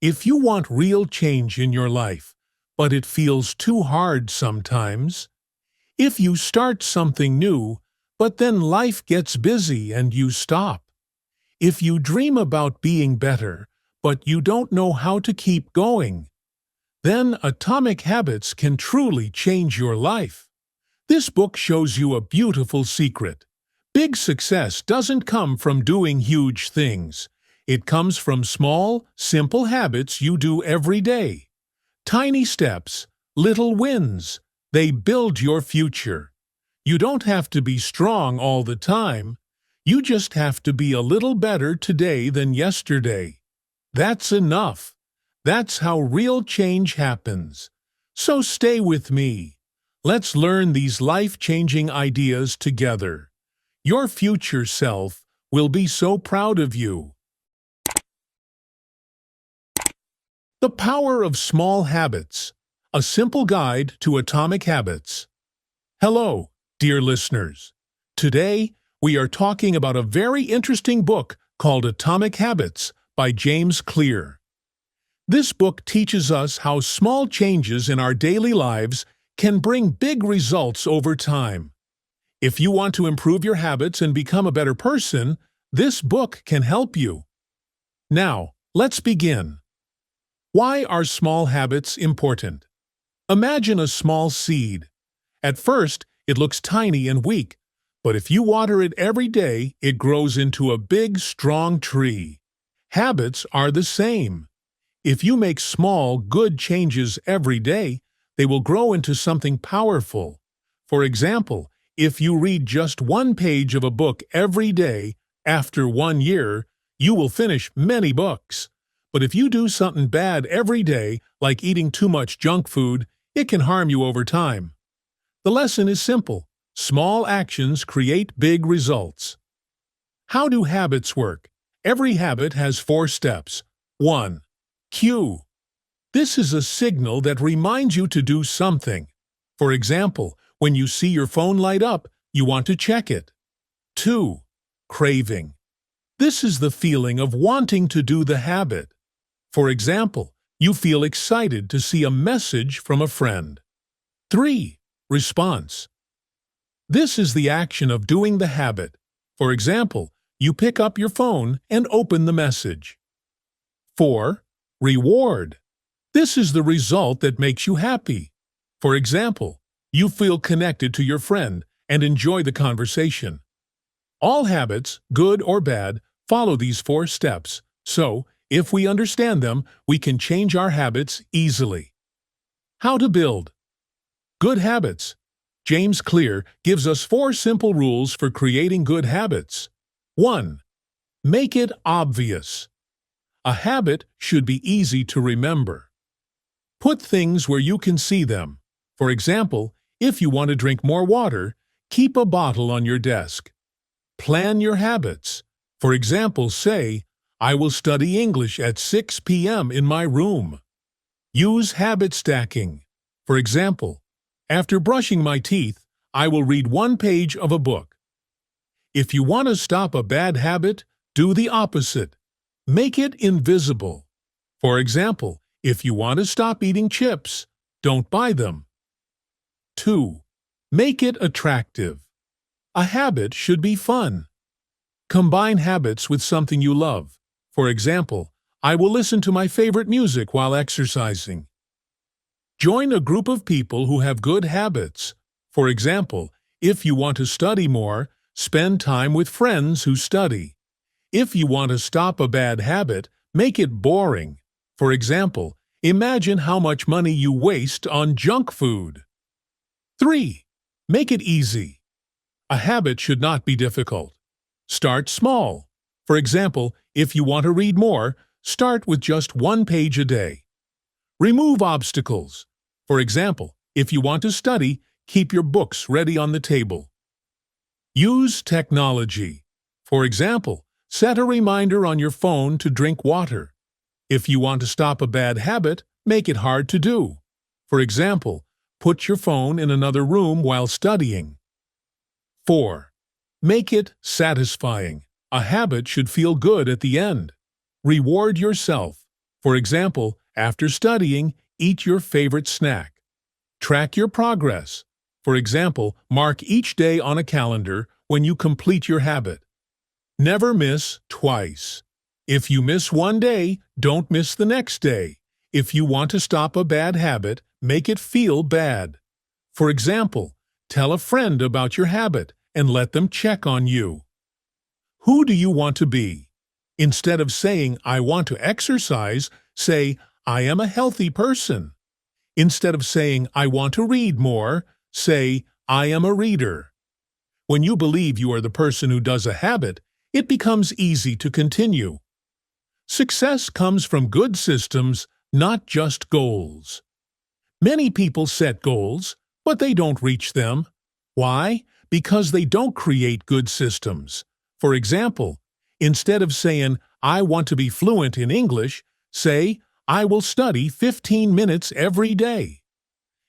If you want real change in your life, but it feels too hard sometimes, if you start something new, but then life gets busy and you stop, if you dream about being better, but you don't know how to keep going, then Atomic Habits can truly change your life. This book shows you a beautiful secret. Big success doesn't come from doing huge things. It comes from small, simple habits you do every day. Tiny steps, little wins. They build your future. You don't have to be strong all the time. You just have to be a little better today than yesterday. That's enough. That's how real change happens. So stay with me. Let's learn these life-changing ideas together. Your future self will be so proud of you. The Power of Small Habits. A simple guide to atomic habits. Hello, dear listeners. Today, we are talking about a very interesting book called Atomic Habits by James Clear. This book teaches us how small changes in our daily lives can bring big results over time. If you want to improve your habits and become a better person, this book can help you. Now, let's begin. Why are small habits important? Imagine a small seed. At first, it looks tiny and weak, but if you water it every day, it grows into a big, strong tree. Habits are the same. If you make small, good changes every day, they will grow into something powerful. For example, if you read just one page of a book every day, after 1 year, you will finish many books. But if you do something bad every day, like eating too much junk food, it can harm you over time. The lesson is simple. Small actions create big results. How do habits work? Every habit has 4 steps. 1. Cue. This is a signal that reminds you to do something. For example, when you see your phone light up, you want to check it. 2. Craving. This is the feeling of wanting to do the habit. For example, you feel excited to see a message from a friend. 3. Response. This is the action of doing the habit. For example, you pick up your phone and open the message. 4. Reward. This is the result that makes you happy. For example, you feel connected to your friend and enjoy the conversation. All habits, good or bad, follow these 4 steps, so if we understand them, we can change our habits easily. How to build good habits. James Clear gives us 4 simple rules for creating good habits. 1. Make it obvious. A habit should be easy to remember. Put things where you can see them. For example, if you want to drink more water, keep a bottle on your desk. Plan your habits. For example, say, I will study English at 6 p.m. in my room. Use habit stacking. For example, after brushing my teeth, I will read 1 page of a book. If you want to stop a bad habit, do the opposite. Make it invisible. For example, if you want to stop eating chips, don't buy them. 2. Make it attractive. A habit should be fun. Combine habits with something you love. For example, I will listen to my favorite music while exercising. Join a group of people who have good habits. For example, if you want to study more, spend time with friends who study. If you want to stop a bad habit, make it boring. For example, imagine how much money you waste on junk food. 3. Make it easy. A habit should not be difficult. Start small. For example, if you want to read more, start with just 1 page a day. Remove obstacles. For example, if you want to study, keep your books ready on the table. Use technology. For example, set a reminder on your phone to drink water. If you want to stop a bad habit, make it hard to do. For example, put your phone in another room while studying. 4. Make it satisfying. A habit should feel good at the end. Reward yourself. For example, after studying, eat your favorite snack. Track your progress. For example, mark each day on a calendar when you complete your habit. Never miss twice. If you miss one day, don't miss the next day. If you want to stop a bad habit, make it feel bad. For example, tell a friend about your habit and let them check on you. Who do you want to be? Instead of saying, I want to exercise, say, I am a healthy person. Instead of saying, I want to read more, say, I am a reader. When you believe you are the person who does a habit, it becomes easy to continue. Success comes from good systems, not just goals. Many people set goals, but they don't reach them. Why? Because they don't create good systems. For example, instead of saying, I want to be fluent in English, say, I will study 15 minutes every day.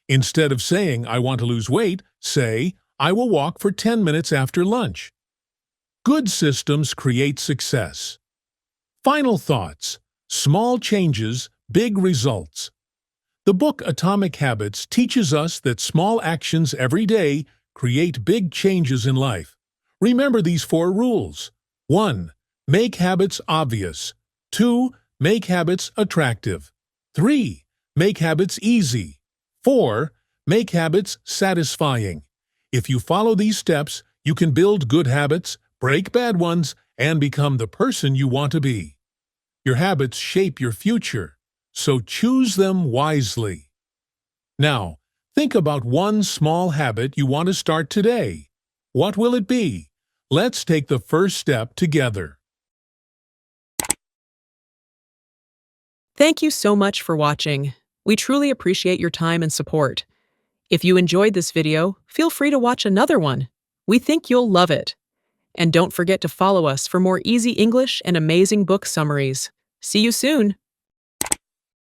Instead of saying, I want to lose weight, say, I will walk for 10 minutes after lunch. Good systems create success. Final thoughts. Small changes, big results. The book Atomic Habits teaches us that small actions every day create big changes in life. Remember these 4 rules. 1. Make habits obvious. 2. Make habits attractive. 3. Make habits easy. 4. Make habits satisfying. If you follow these steps, you can build good habits, break bad ones, and become the person you want to be. Your habits shape your future, so choose them wisely. Now, think about one small habit you want to start today. What will it be? Let's take the first step together. Thank you so much for watching. We truly appreciate your time and support. If you enjoyed this video, feel free to watch another one. We think you'll love it. And don't forget to follow us for more easy English and amazing book summaries. See you soon!